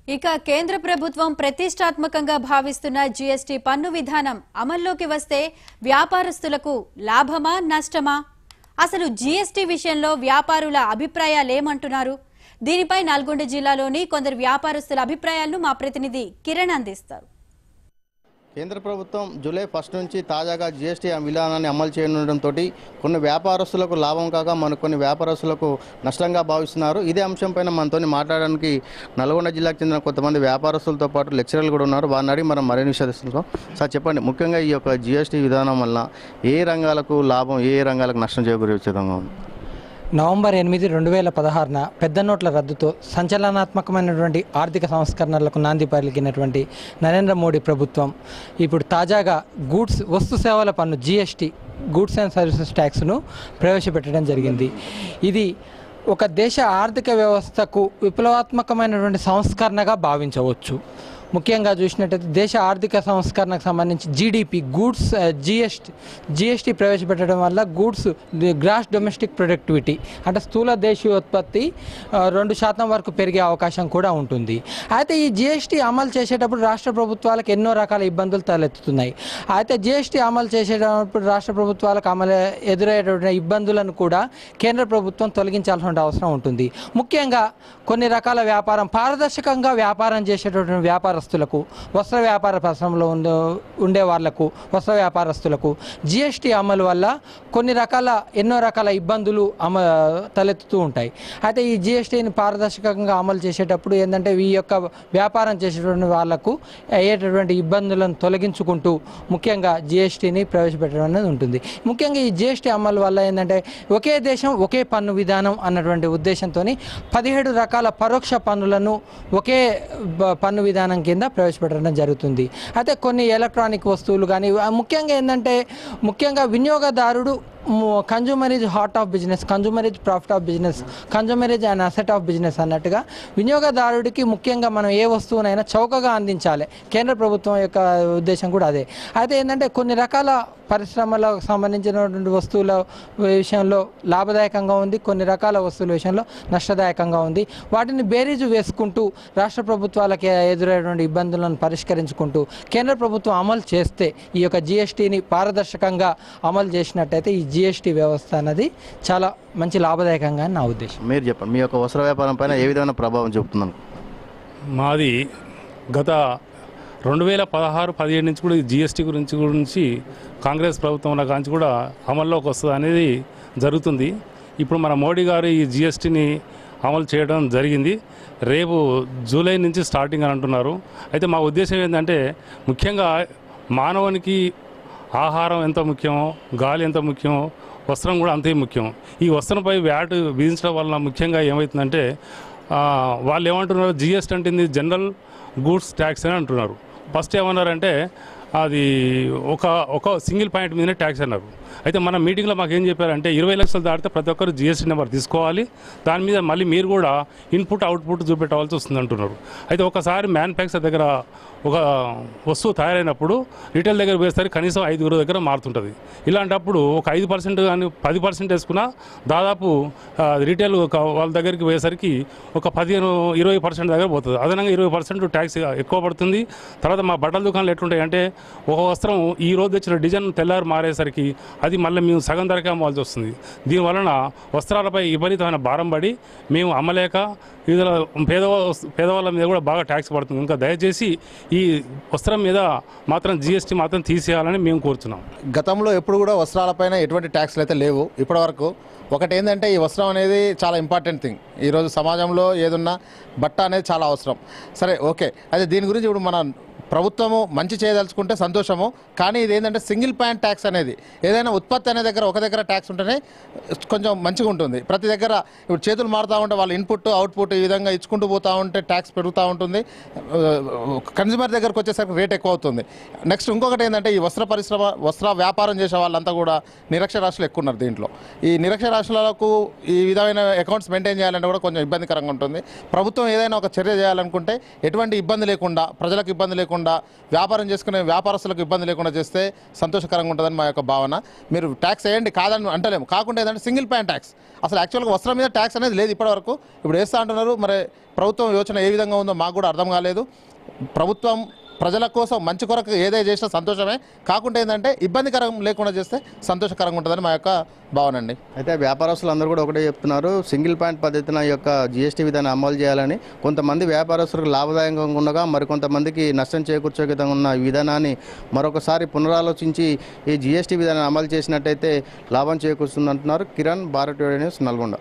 ఇక కేంద్ర ప్రభుత్వం ప్రతిష్టాత్మకంగా భావిస్తున్న జీఎస్టీ పన్ను విధానం అమల్లోకి వస్తే వ్యాపారస్తులకు లాభమా నష్టమా? అసలు జీఎస్టీ విషయంలో వ్యాపారుల అభిప్రాయాలేమంటున్నారు? దీనిపై నల్గొండ జిల్లాలోని కొందరు వ్యాపారస్తుల అభిప్రాయాలను మా ప్రతినిధి కిరణ్ అందిస్తారు. కేంద్ర ప్రభుత్వం జూలై 1 నుంచి తాజాగా జీఎస్టీ విధానాన్ని అమలు చేయడంతో కొన్ని వ్యాపారస్తులకు లాభం కాక కొన్ని వ్యాపారస్తులకు నష్టంగా భావిస్తున్నారు. ఇదే అంశంపైన మనతో మాట్లాడడానికి నల్గొండ జిల్లాకు చెందిన కొంతమంది వ్యాపారస్తులతో పాటు లెక్చరర్లు కూడా ఉన్నారు. వారిని అడిగి మనం మరిన్ని విషయాలు తెలుసుకుందాం. సార్ చెప్పండి, ముఖ్యంగా ఈ యొక్క జీఎస్టీ విధానం వల్ల ఏ రంగాలకు లాభం, ఏ రంగాలకు నష్టం చేకూరే విధంగా ఉంది? నవంబర్ 8, 2016 పెద్ద నోట్ల రద్దుతో సంచలనాత్మకమైనటువంటి ఆర్థిక సంస్కరణలకు నాంది పలికినటువంటి నరేంద్ర మోడీ ప్రభుత్వం ఇప్పుడు తాజాగా వస్తు సేవల పన్ను జీఎస్టీ గూడ్స్ అండ్ సర్వీసెస్ ట్యాక్స్ను ప్రవేశపెట్టడం జరిగింది. ఇది ఒక దేశ ఆర్థిక వ్యవస్థకు విప్లవాత్మకమైనటువంటి సంస్కరణగా భావించవచ్చు. ముఖ్యంగా చూసినట్టయితే దేశ ఆర్థిక సంస్కరణకు సంబంధించి జీడిపి జీఎస్టీ ప్రవేశపెట్టడం వల్ల గ్రాస్ డొమెస్టిక్ ప్రొడక్టివిటీ అంటే స్థూల దేశీయోత్పత్తి 2% వరకు పెరిగే అవకాశం కూడా ఉంటుంది. అయితే ఈ జీఎస్టీ అమలు చేసేటప్పుడు రాష్ట్ర ప్రభుత్వాలకు ఎన్నో రకాల ఇబ్బందులు తలెత్తుతున్నాయి. అయితే జీఎస్టీ అమలు చేసేటప్పుడు రాష్ట్ర ప్రభుత్వాలకు ఎదురయ్యేటువంటి ఇబ్బందులను కూడా కేంద్ర ప్రభుత్వం తొలగించాల్సిన అవసరం ఉంటుంది. ముఖ్యంగా కొన్ని రకాల పారదర్శకంగా వ్యాపారం చేసేటటువంటి వ్యాపారస్తులకు, వస్త్ర వ్యాపార పరిశ్రమలో ఉండే వాళ్లకు, వస్త్ర వ్యాపారస్తులకు జీఎస్టీ అమలు వల్ల ఎన్నో రకాల ఇబ్బందులు తలెత్తుతూ ఉంటాయి. అయితే ఈ జీఎస్టీని పారదర్శకంగా అమలు చేసేటప్పుడు ఏంటంటే ఈ యొక్క వ్యాపారం చేసేటువంటి వాళ్లకు అయ్యేటటువంటి ఇబ్బందులను తొలగించుకుంటూ ముఖ్యంగా జీఎస్టీని ప్రవేశపెట్టడం అనేది ఉంటుంది. ముఖ్యంగా ఈ జీఎస్టీ అమలు వల్ల ఏంటంటే ఒకే దేశం ఒకే పన్ను విధానం అన్నటువంటి ఉద్దేశంతో 17 రకాల పరోక్ష పన్నులను ఒకే పన్ను విధానం కింద ప్రవేశపెట్టడం జరుగుతుంది. అయితే కొన్ని ఎలక్ట్రానిక్ వస్తువులు కానీ ముఖ్యంగా వినియోగదారుడు consumer is heart of business, consumer is profit of business, consumer is and asset of business అన్నట్టుగా వినియోగదారుడికి ముఖ్యంగా మనం ఏ వస్తువునైనా చౌకగా అందించాలి. కేంద్ర ప్రభుత్వం యొక్క ఉద్దేశం కూడా అదే. అయితే ఏంటంటే కొన్ని రకాల పరిశ్రమలకు సంబంధించినటువంటి వస్తువుల విషయంలో లాభదాయకంగా ఉంది, కొన్ని రకాల వస్తువుల విషయంలో నష్టదాయకంగా ఉంది. వాటిని బేరీజు వేసుకుంటూ రాష్ట్ర ప్రభుత్వాలకి ఎదురయ్యేటువంటి ఇబ్బందులను పరిష్కరించుకుంటూ కేంద్ర ప్రభుత్వం అమలు చేస్తే ఈ యొక్క జీఎస్టీని పారదర్శకంగా అమలు చేసినట్టయితే ఈ జీఎస్టీ వ్యవస్థ అనేది చాలా మంచి లాభదాయకంగా నా ఉద్దేశం. మీరు చెప్పండి, మీ యొక్క వస్త్ర వ్యాపారం పైన ఏ విధమైన ప్రభావం చూపుతున్నాను? మాది గత 2016-17 నుంచి కూడా జీఎస్టీ గురించి కాంగ్రెస్ ప్రభుత్వం కాంచి కూడా అమల్లోకి వస్తుంది అనేది జరుగుతుంది. ఇప్పుడు మన మోడీ గారు ఈ జీఎస్టీని అమలు చేయడం జరిగింది. రేపు జూలై నుంచి స్టార్టింగ్ అని అంటున్నారు. అయితే మా ఉద్దేశం ఏంటంటే ముఖ్యంగా మానవునికి ఆహారం ఎంత ముఖ్యమో, గాలి ఎంత ముఖ్యమో, వస్త్రం కూడా అంతే ముఖ్యం. ఈ వస్త్రంపై వ్యాట్ విధించడం వలన ముఖ్యంగా ఏమవుతుందంటే వాళ్ళు ఏమంటున్నారు, జీఎస్టీ అంటే జనరల్ గూడ్స్ ట్యాక్స్ అని అంటున్నారు. ఫస్ట్ ఏమన్నారంటే అది ఒక సింగిల్ పాయింట్ మీదనే ట్యాక్స్ అన్నారు. అయితే మన మీటింగ్లో మాకు ఏం చెప్పారంటే 20 లక్షలు దాటితే ప్రతి ఒక్కరు జీఎస్టీ నెంబర్ తీసుకోవాలి, దాని మీద మళ్ళీ మీరు కూడా ఇన్పుట్ అవుట్పుట్ చూపెట్టవలసి వస్తుంది అంటున్నారు. అయితే ఒకసారి మ్యానుఫ్యాక్చర్ దగ్గర ఒక వస్తువు తయారైనప్పుడు రిటైల్ దగ్గర పోయేసరికి కనీసం 5 దగ్గర మారుతుంటుంది. ఇలాంటప్పుడు ఒక 5% కానీ 10% వేసుకున్నా దాదాపు రిటైల్ వాళ్ళ దగ్గరికి పోయేసరికి ఒక 15-20% దగ్గర పోతుంది. అదనంగా 20% ట్యాక్స్ ఎక్కువ పడుతుంది. తర్వాత మా బట్టల దుకాణాలు ఎట్లుంటాయి అంటే ఒక వస్త్రం ఈ రోజు వచ్చిన డిజైన్ తెల్లారి మారేసరికి అది మళ్ళీ మేము సగం ధరకే అమ్మాల్సి వస్తుంది. దీనివలన వస్త్రాలపై విపరీతమైన భారం పడి మేము అమ్మలేక వివిధ పేదవాళ్ళ మీద కూడా బాగా ట్యాక్స్ పడుతుంది. ఇంకా దయచేసి ఈ వస్త్రం మీద మాత్రం జీఎస్టీ మాత్రం తీసేయాలని మేము కోరుతున్నాం. గతంలో ఎప్పుడు కూడా వస్త్రాలపైన ఎటువంటి ట్యాక్స్లు అయితే లేవు ఇప్పటివరకు. ఒకటి ఏంటంటే ఈ వస్త్రం అనేది చాలా ఇంపార్టెంట్ థింగ్. ఈరోజు సమాజంలో ఏదున్నా బట్ట అనేది చాలా అవసరం. సరే, ఓకే. అయితే దీని గురించి ఇప్పుడు మన ప్రభుత్వము మంచి చేయదలుచుకుంటే సంతోషము. కానీ ఇది ఏంటంటే సింగిల్ పాయింట్ ట్యాక్స్ అనేది ఏదైనా ఉత్పత్తి అనే దగ్గర ఒక దగ్గర ట్యాక్స్ ఉంటేనే కొంచెం మంచిగా ఉంటుంది. ప్రతి దగ్గర ఇప్పుడు చేతులు మారుతూ ఉంటే వాళ్ళ ఇన్పుట్ అవుట్పుట్ ఈ విధంగా ఇచ్చుకుంటూ పోతూ ఉంటే ట్యాక్స్ పెరుగుతూ ఉంటుంది. కన్జ్యూమర్ దగ్గరకు వచ్చేసరికి రేట్ ఎక్కువ అవుతుంది. నెక్స్ట్ ఇంకొకటి ఏంటంటే ఈ వస్త్ర వ్యాపారం చేసే వాళ్ళంతా కూడా నిరక్షరాస్యులు ఎక్కువ ఉన్నారు. దీంట్లో ఈ నిరక్షరాస్యులకు ఈ విధమైన అకౌంట్స్ మెయింటైన్ చేయాలంటే కూడా కొంచెం ఇబ్బందికరంగా ఉంటుంది. ప్రభుత్వం ఏదైనా ఒక చర్య చేయాలనుకుంటే ఎటువంటి ఇబ్బంది లేకుండా, ప్రజలకు ఇబ్బంది లేకుండా, వ్యాపారం చేసుకునే వ్యాపారస్తులకు ఇబ్బంది లేకుండా చేస్తే సంతోషకరంగా ఉంటుందని మా యొక్క భావన. మీరు ట్యాక్స్ వేయండి కాదని అంటలేము. కాకుండా ఏంటంటే సింగిల్ పాయింట్ ట్యాక్స్, అసలు యాక్చువల్గా వస్త్రం మీద ట్యాక్స్ అనేది లేదు ఇప్పటివరకు. ఇప్పుడు వేస్తా అంటున్నారు చేస్తున్నారు. మరి ప్రభుత్వం యోచన ఏ విధంగా ఉందో మాకు కూడా అర్థం కాలేదు. ప్రభుత్వం ప్రజల కోసం మంచి కొరకు ఏదైతే చేసినా సంతోషమే, కాకుండా ఏంటంటే ఇబ్బందికరం లేకుండా చేస్తే సంతోషకరంగా ఉంటుందని మా యొక్క భావన అండి. అయితే వ్యాపారస్తులు అందరూ కూడా ఒకటే చెప్తున్నారు, సింగిల్ పాయింట్ పద్ధతిన ఈ యొక్క జీఎస్టీ విధానం అమలు చేయాలని. కొంతమంది వ్యాపారస్తులకు లాభదాయకంగా ఉండగా మరికొంతమందికి నష్టం చేకూర్చే విధంగా ఉన్న ఈ విధానాన్ని మరొకసారి పునరాలోచించి ఈ జీఎస్టీ విధానాన్ని అమలు చేసినట్టయితే లాభం చేకూరుస్తుందంటున్నారు. Kiran, Bharat today news, Nalgonda.